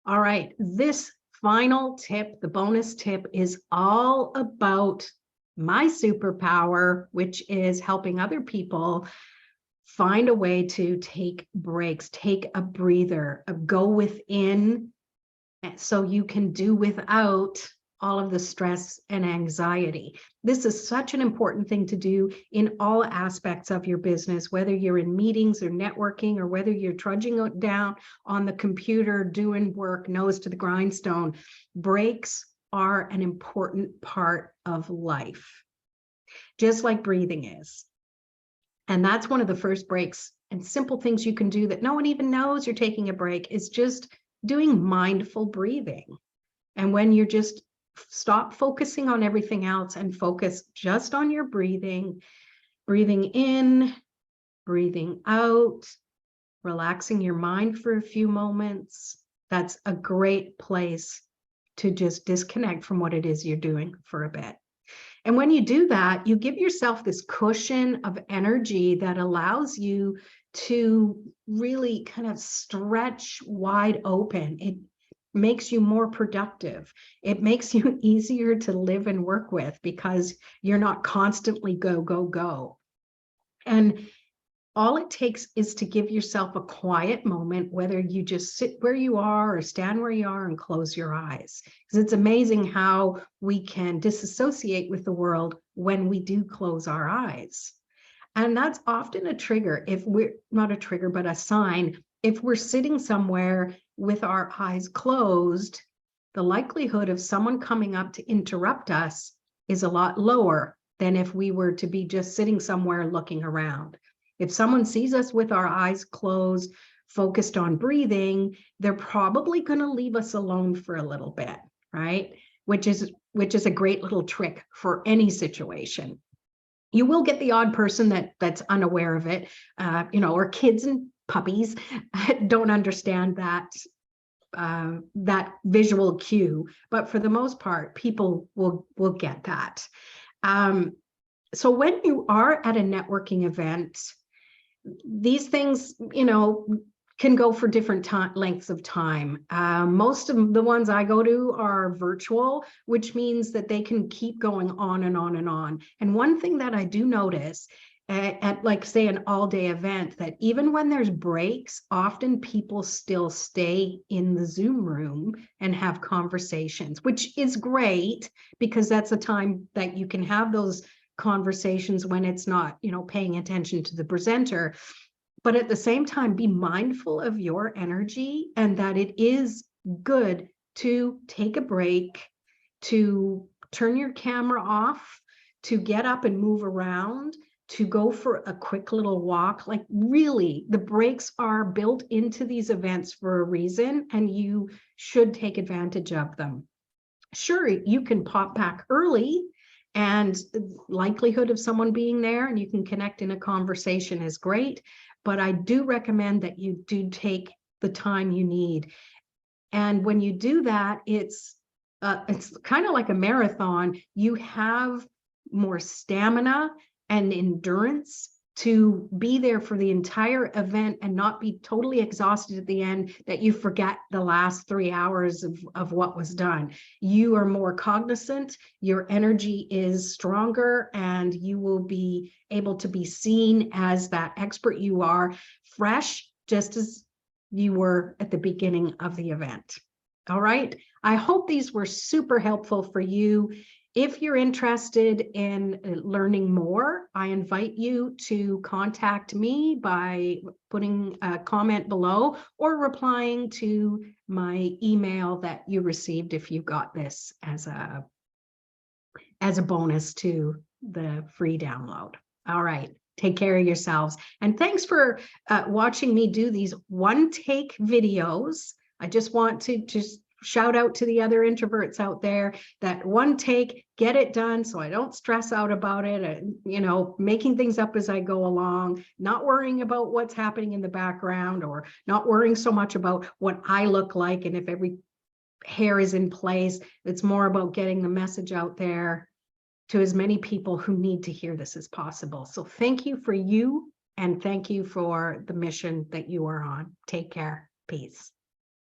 All right, this final tip, the bonus tip, is all about my superpower, which is helping other people find a way to take breaks, take a breather, go within so you can do without all of the stress and anxiety. This is such an important thing to do in all aspects of your business, whether you're in meetings or networking, or whether you're trudging down on the computer doing work, nose to the grindstone. Breaks are an important part of life, just like breathing is. And that's one of the first breaks and simple things you can do that no one even knows you're taking a break is just doing mindful breathing. And when you're just stop focusing on everything else and focus just on your breathing, breathing in, breathing out, relaxing your mind for a few moments, that's a great place to just disconnect from what it is you're doing for a bit. And when you do that, you give yourself this cushion of energy that allows you to really kind of stretch wide open. It makes you more productive. It makes you easier to live and work with because you're not constantly go, go, go. And all it takes is to give yourself a quiet moment, whether you just sit where you are or stand where you are and close your eyes. Because it's amazing how we can disassociate with the world when we do close our eyes. And that's often a trigger, if we're not a trigger, but a sign. If we're sitting somewhere with our eyes closed, the likelihood of someone coming up to interrupt us is a lot lower than if we were to be just sitting somewhere looking around. If someone sees us with our eyes closed, focused on breathing, they're probably going to leave us alone for a little bit, right? Which is a great little trick for any situation. You will get the odd person that's unaware of it, or kids and puppies don't understand that visual cue. But for the most part, people will get that. So when you are at a networking event, these things, can go for different lengths of time. Most of the ones I go to are virtual, which means that they can keep going on and on and on. And one thing that I do notice at like, say, an all-day event, that even when there's breaks, often people still stay in the Zoom room and have conversations, which is great because that's a time that you can have those conversations when it's not, paying attention to the presenter. But at the same time, be mindful of your energy and that it is good to take a break, to turn your camera off, to get up and move around, to go for a quick little walk. Like, really, the breaks are built into these events for a reason, and you should take advantage of them. Sure, you can pop back early, and the likelihood of someone being there and you can connect in a conversation is great. But I do recommend that you do take the time you need. And when you do that, it's kind of like a marathon. You have more stamina and endurance to be there for the entire event and not be totally exhausted at the end, that you forget the last 3 hours of what was done. You are more cognizant, your energy is stronger, and you will be able to be seen as that expert you are, fresh, just as you were at the beginning of the event. All right. I hope these were super helpful for you. If you're interested in learning more, I invite you to contact me by putting a comment below or replying to my email that you received if you got this as a bonus to the free download. All right. Take care of yourselves. And thanks for watching me do these one-take videos. I just want to shout out to the other introverts out there that one take, get it done so I don't stress out about it, and, making things up as I go along, not worrying about what's happening in the background, or not worrying so much about what I look like and if every hair is in place. It's more about getting the message out there to as many people who need to hear this as possible. So thank you for you, and thank you for the mission that you are on. Take care. Peace.